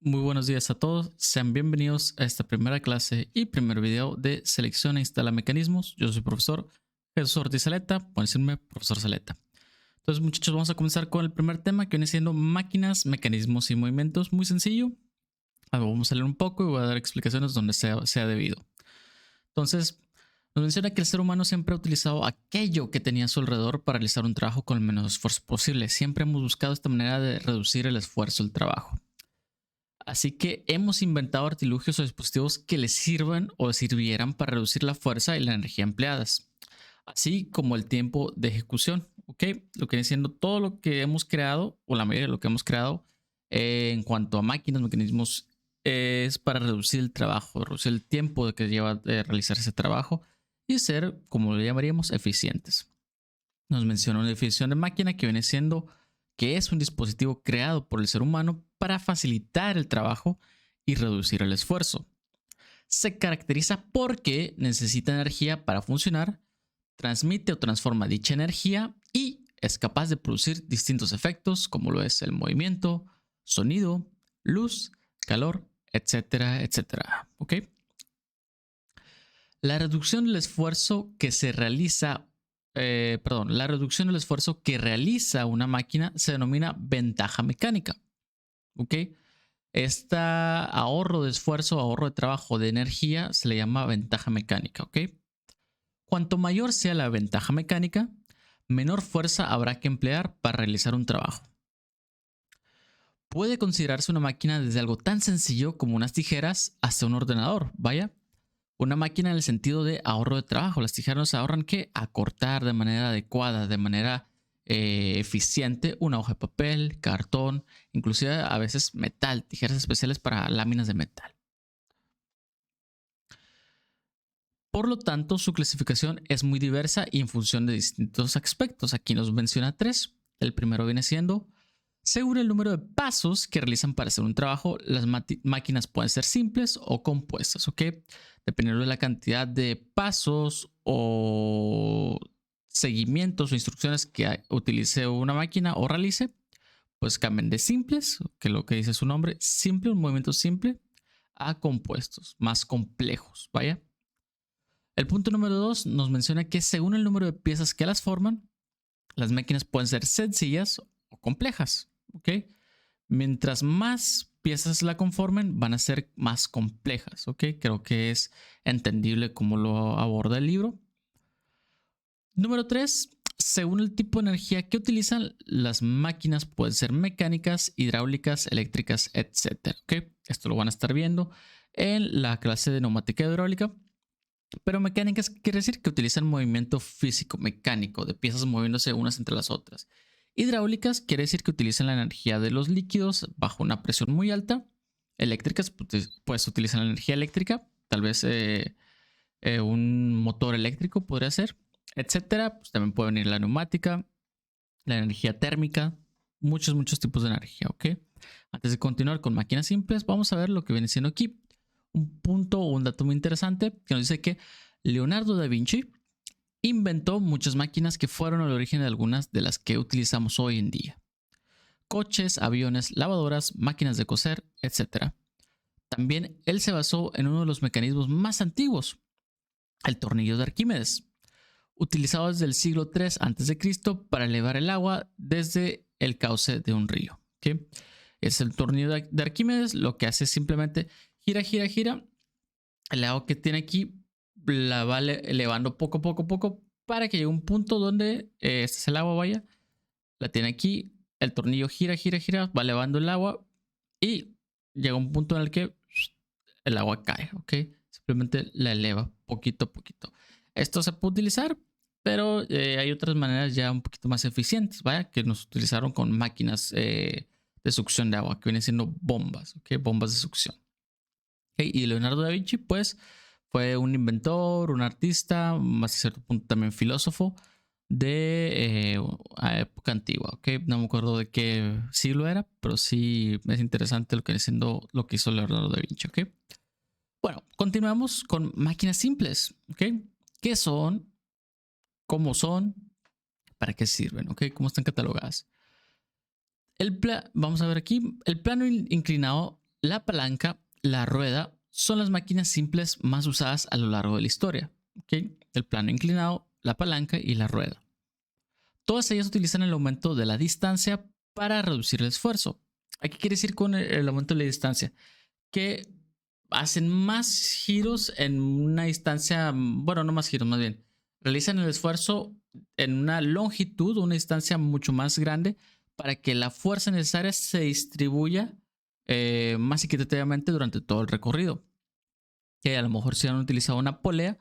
Muy buenos días a todos, sean bienvenidos a esta primera clase y primer video de Selecciona e Instala Mecanismos. Yo soy profesor Jesús Ortiz Saleta, pueden decirme profesor Saleta. Entonces muchachos, vamos a comenzar con el primer tema que viene siendo máquinas, mecanismos y movimientos. Muy sencillo, vamos a leer un poco y voy a dar explicaciones donde sea debido. Entonces, nos menciona que el ser humano siempre ha utilizado aquello que tenía a su alrededor para realizar un trabajo con el menos esfuerzo posible. Siempre hemos buscado esta manera de reducir el esfuerzo del trabajo. Así que hemos inventado artilugios o dispositivos que les sirvan o sirvieran para reducir la fuerza y la energía empleadas, así como el tiempo de ejecución. ¿Ok? Lo que viene siendo todo lo que hemos creado, o la mayoría de lo que hemos creado en cuanto a máquinas, mecanismos, es para reducir el trabajo, reducir el tiempo de que lleva realizar ese trabajo y ser, como lo llamaríamos, eficientes. Nos menciona una definición de máquina que viene siendo que es un dispositivo creado por el ser humano para facilitar el trabajo y reducir el esfuerzo. Se caracteriza porque necesita energía para funcionar, transmite o transforma dicha energía y es capaz de producir distintos efectos como lo es el movimiento, sonido, luz, calor, etcétera, etcétera. ¿Ok? La reducción del esfuerzo que se realiza la reducción del esfuerzo que realiza una máquina se denomina ventaja mecánica. ¿Ok? Este ahorro de esfuerzo, ahorro de trabajo, de energía, se le llama ventaja mecánica. ¿Ok? Cuanto mayor sea la ventaja mecánica, menor fuerza habrá que emplear para realizar un trabajo. Puede considerarse una máquina desde algo tan sencillo como unas tijeras hasta un ordenador. Vaya, una máquina en el sentido de ahorro de trabajo. Las tijeras se ahorran que acortar de manera adecuada, de manera eficiente una hoja de papel, cartón, inclusive a veces metal, tijeras especiales para láminas de metal. Por lo tanto, su clasificación es muy diversa y en función de distintos aspectos. Aquí nos menciona tres. El primero viene siendo, según el número de pasos que realizan para hacer un trabajo, las máquinas pueden ser simples o compuestas, ¿ok? Dependiendo de la cantidad de pasos o seguimientos o instrucciones que utilice una máquina o realice, pues cambian de simples, que es lo que dice su nombre, simple, un movimiento simple, a compuestos, más complejos, vaya. El punto número 2 nos menciona que según el número de piezas que las forman, las máquinas pueden ser sencillas o complejas, ¿ok? Mientras más piezas la conformen, van a ser más complejas, ¿ok? Creo que es entendible cómo lo aborda el libro. Número 3, según el tipo de energía que utilizan, las máquinas pueden ser mecánicas, hidráulicas, eléctricas, etc. ¿Ok? Esto lo van a estar viendo en la clase de neumática hidráulica. Pero mecánicas quiere decir que utilizan movimiento físico mecánico de piezas moviéndose unas entre las otras. Hidráulicas quiere decir que utilizan la energía de los líquidos bajo una presión muy alta. Eléctricas pues utilizan la energía eléctrica, tal vez un motor eléctrico podría ser, etcétera. Pues también puede venir la neumática, la energía térmica, muchos tipos de energía, ¿ok? Antes de continuar con máquinas simples, vamos a ver lo que viene siendo aquí. Un punto o un dato muy interesante que nos dice que Leonardo da Vinci inventó muchas máquinas que fueron el origen de algunas de las que utilizamos hoy en día. Coches, aviones, lavadoras, máquinas de coser, etc. También él se basó en uno de los mecanismos más antiguos, el tornillo de Arquímedes, utilizado desde el siglo III a.C. para elevar el agua desde el cauce de un río. ¿Okay? Es el tornillo de Arquímedes, lo que hace es simplemente gira. El agua que tiene aquí la va elevando poco a poco para que llegue a un punto donde este es el agua, vaya. La tiene aquí, el tornillo gira, va elevando el agua y llega a un punto en el que el agua cae, ¿ok? Simplemente la eleva poquito a poquito. Esto se puede utilizar, pero hay otras maneras ya un poquito más eficientes, ¿vaya? Que nos utilizaron con máquinas de succión de agua, que vienen siendo bombas, ¿ok? Bombas de succión. ¿Okay? Y Leonardo da Vinci, pues, fue un inventor, un artista, más a cierto punto también filósofo de época antigua, ¿ok? No me acuerdo de qué siglo era, pero sí es interesante lo que viene siendo lo que hizo Leonardo da Vinci, ¿ok? Bueno, continuamos con máquinas simples, ¿ok? ¿Qué son? ¿Cómo son? ¿Para qué sirven? ¿Ok? ¿Cómo están catalogadas? Vamos a ver aquí, el plano inclinado la palanca, la rueda son las máquinas simples más usadas a lo largo de la historia. ¿Okay? El plano inclinado, la palanca y la rueda. Todas ellas utilizan el aumento de la distancia para reducir el esfuerzo. ¿Qué quiere decir con el aumento de la distancia? Que hacen más giros en una distancia, bueno, no más giros, más bien, realizan el esfuerzo en una longitud, una distancia mucho más grande para que la fuerza necesaria se distribuya más equitativamente durante todo el recorrido. Que a lo mejor si han utilizado una polea,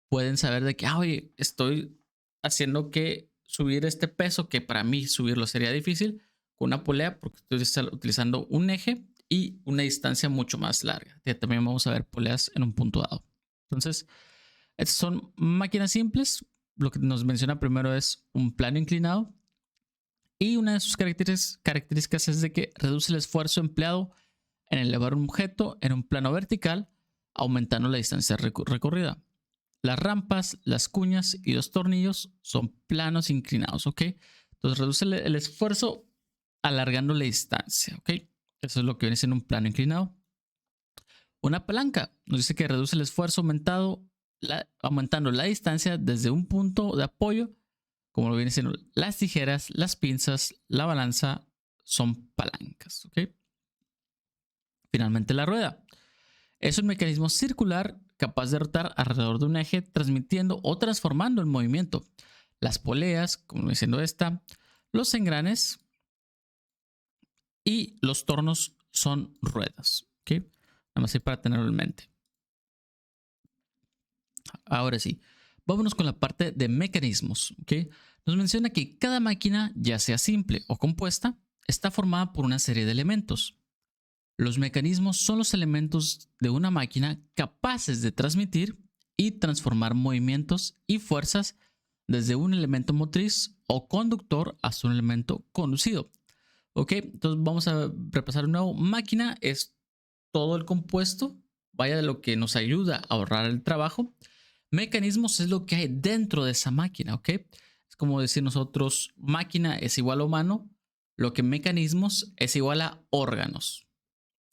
pueden saber de que, oye, estoy haciendo que subir este peso, que para mí subirlo sería difícil, con una polea, porque estoy utilizando un eje y una distancia mucho más larga. Ya también vamos a ver poleas en un punto dado. Entonces, estas son máquinas simples. Lo que nos menciona primero es un plano inclinado. Y una de sus características es de que reduce el esfuerzo empleado en elevar un objeto en un plano vertical, aumentando la distancia recorrida. Las rampas, las cuñas y los tornillos son planos inclinados, ¿ok? Entonces reduce el esfuerzo alargando la distancia, ¿ok? Eso es lo que viene siendo un plano inclinado. Una palanca nos dice que reduce el esfuerzo aumentando la distancia desde un punto de apoyo, como lo viene siendo las tijeras, las pinzas, la balanza, son palancas, ¿ok? Finalmente la rueda. Es un mecanismo circular capaz de rotar alrededor de un eje, transmitiendo o transformando el movimiento. Las poleas, como diciendo esta, los engranes y los tornos son ruedas. ¿Okay? Nada más ahí para tenerlo en mente. Ahora sí, vámonos con la parte de mecanismos. ¿Okay? Nos menciona que cada máquina, ya sea simple o compuesta, está formada por una serie de elementos. Los mecanismos son los elementos de una máquina capaces de transmitir y transformar movimientos y fuerzas desde un elemento motriz o conductor hasta un elemento conducido. Ok, entonces vamos a repasar de nuevo. Máquina es todo el compuesto, vaya de lo que nos ayuda a ahorrar el trabajo. Mecanismos es lo que hay dentro de esa máquina, ok. Es como decir nosotros, máquina es igual a humano, lo que mecanismos es igual a órganos.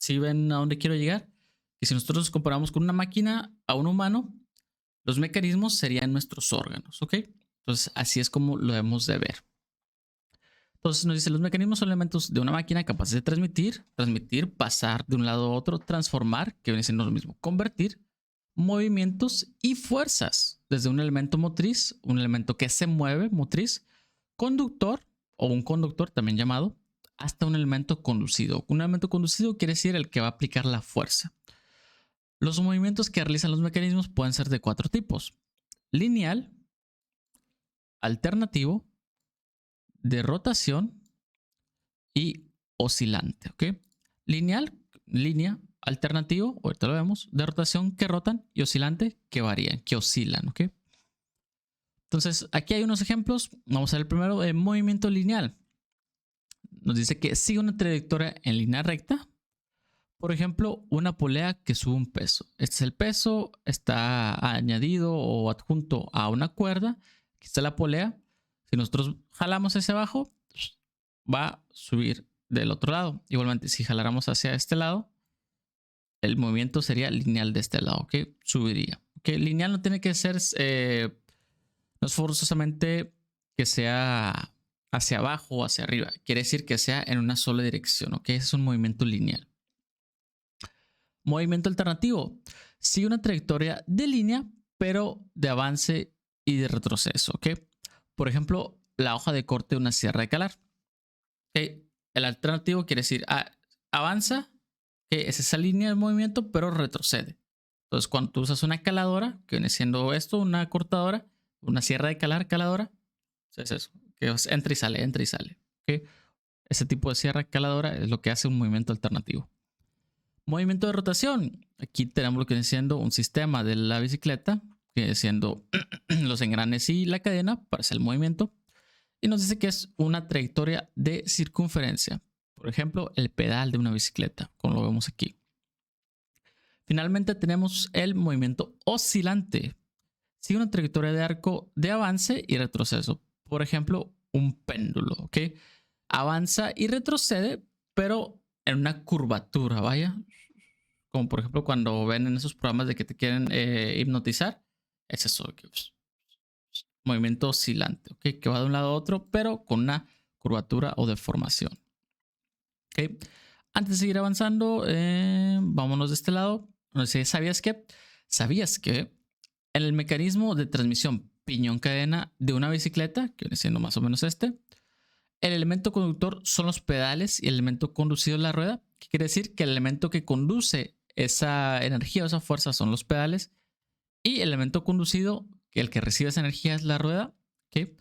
¿Sí ven a dónde quiero llegar? Que si nosotros nos comparamos con una máquina a un humano, los mecanismos serían nuestros órganos, ¿ok? Entonces, así es como lo debemos de ver. Entonces, nos dice, los mecanismos son elementos de una máquina capaces de transmitir, pasar de un lado a otro, transformar, que viene siendo lo mismo, convertir, movimientos y fuerzas, desde un elemento motriz, un elemento que se mueve, motriz, conductor, o un conductor también llamado, hasta un elemento conducido. Un elemento conducido quiere decir el que va a aplicar la fuerza. Los movimientos que realizan los mecanismos pueden ser de 4 tipos: lineal, alternativo, de rotación y oscilante. ¿Ok? Lineal, línea, alternativo, ahorita lo vemos, de rotación, que rotan, y oscilante, que varían, que oscilan. ¿Ok? Entonces, aquí hay unos ejemplos. Vamos a ver el primero, de movimiento lineal. Nos dice que sigue una trayectoria en línea recta. Por ejemplo, una polea que sube un peso. Este es el peso, está añadido o adjunto a una cuerda. Aquí está la polea. Si nosotros jalamos hacia abajo, va a subir del otro lado. Igualmente, si jaláramos hacia este lado, el movimiento sería lineal de este lado, ¿ok? Subiría. ¿Okay? Lineal no tiene que ser, no es forzosamente que sea hacia abajo o hacia arriba. Quiere decir que sea en una sola dirección, ¿ok? Es un movimiento lineal. Movimiento alternativo. Sigue una trayectoria de línea, pero de avance y de retroceso, ¿ok? Por ejemplo, la hoja de corte de una sierra de calar. ¿Okay? El alternativo quiere decir avanza, que es esa línea de movimiento, pero retrocede. Entonces, cuando tú usas una caladora, que viene siendo esto, una cortadora, una sierra de calar, caladora, es eso, que entra y sale, entra y sale. ¿Okay? Ese tipo de sierra caladora es lo que hace un movimiento alternativo. Movimiento de rotación. Aquí tenemos lo que viene siendo un sistema de la bicicleta, que viene siendo los engranes y la cadena para hacer el movimiento. Y nos dice que es una trayectoria de circunferencia. Por ejemplo, el pedal de una bicicleta, como lo vemos aquí. Finalmente tenemos el movimiento oscilante. Sigue una trayectoria de arco de avance y retroceso. Por ejemplo, un péndulo, ¿ok? Avanza y retrocede, pero en una curvatura, vaya. Como por ejemplo cuando ven en esos programas de que te quieren hipnotizar. Es eso, movimiento oscilante, ¿ok? Que va de un lado a otro, pero con una curvatura o deformación. ¿Ok? Antes de seguir avanzando, vámonos de este lado. No sé, ¿sabías que en el mecanismo de transmisión piñón-cadena de una bicicleta, que viene siendo más o menos este, el elemento conductor son los pedales y el elemento conducido es la rueda? ¿Qué quiere decir? Que el elemento que conduce esa energía o esa fuerza son los pedales y el elemento conducido, que el que recibe esa energía es la rueda. ¿Okay?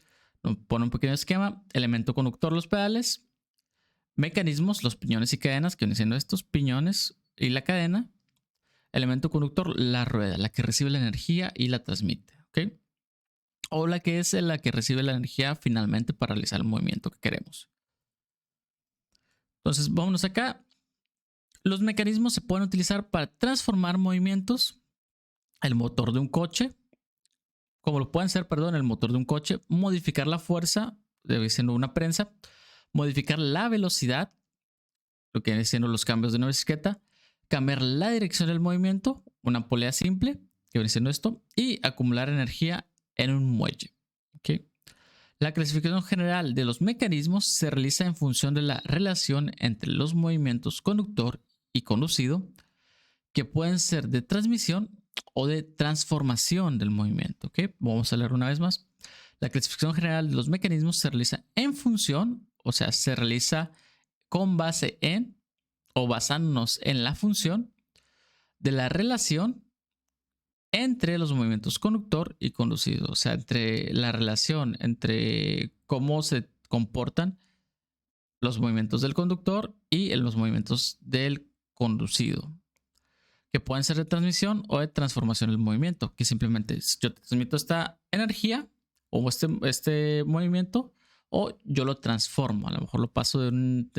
Pone un pequeño esquema: elemento conductor, los pedales; mecanismos, los piñones y cadenas, que vienen siendo estos piñones y la cadena; elemento conductor, la rueda, la que recibe la energía y la transmite. ¿Ok? O la que es la que recibe la energía finalmente para realizar el movimiento que queremos. Entonces, vámonos acá. Los mecanismos se pueden utilizar para transformar movimientos. El motor de un coche, como lo pueden ser, perdón, el motor de un coche, modificar la fuerza, debe siendo una prensa, modificar la velocidad, lo que viene siendo los cambios de una bicicleta, cambiar la dirección del movimiento, una polea simple, que viene siendo esto, y acumular energía en un muelle. ¿Okay? La clasificación general de los mecanismos se realiza en función de la relación entre los movimientos conductor y conducido, que pueden ser de transmisión o de transformación del movimiento. ¿Okay? Vamos a leer una vez más. La clasificación general de los mecanismos se realiza en función, o sea, se realiza con base en o basándonos en la función de la relación entre los movimientos conductor y conducido, o sea, entre la relación entre cómo se comportan los movimientos del conductor y los movimientos del conducido, que pueden ser de transmisión o de transformación del movimiento, que simplemente yo te transmito esta energía o este movimiento, o yo lo transformo. A lo mejor lo paso de un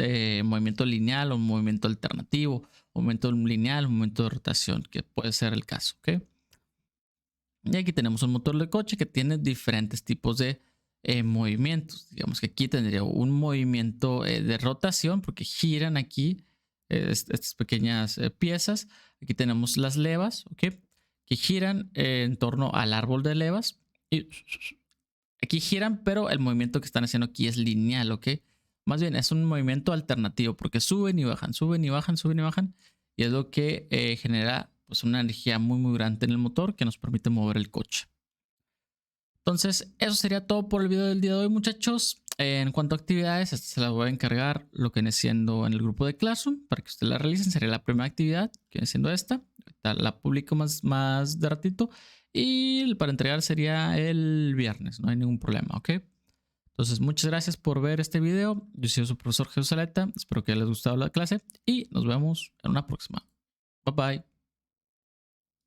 movimiento lineal a un movimiento alternativo, un movimiento lineal, un movimiento de rotación, que puede ser el caso. ¿Okay? Y aquí tenemos un motor de coche que tiene diferentes tipos de movimientos. Digamos que aquí tendría un movimiento de rotación, porque giran aquí estas pequeñas piezas. Aquí tenemos las levas, ¿okay? Que giran en torno al árbol de levas. Y aquí giran, pero el movimiento que están haciendo aquí es lineal, ¿ok? Más bien es un movimiento alternativo, porque suben y bajan, suben y bajan, suben y bajan. Y es lo que genera pues una energía muy muy grande en el motor que nos permite mover el coche. Entonces eso sería todo por el video del día de hoy, muchachos. En cuanto a actividades, esta se las voy a encargar lo que viene siendo en el grupo de Classroom para que ustedes la realicen. Sería la primera actividad, que viene siendo esta. Ahorita la publico más de ratito. Y para entregar sería el viernes, no hay ningún problema, ¿ok? Entonces muchas gracias por ver este video. Yo soy su profesor Jesús Aleta. Espero que les haya gustado la clase y nos vemos en una próxima. Bye bye.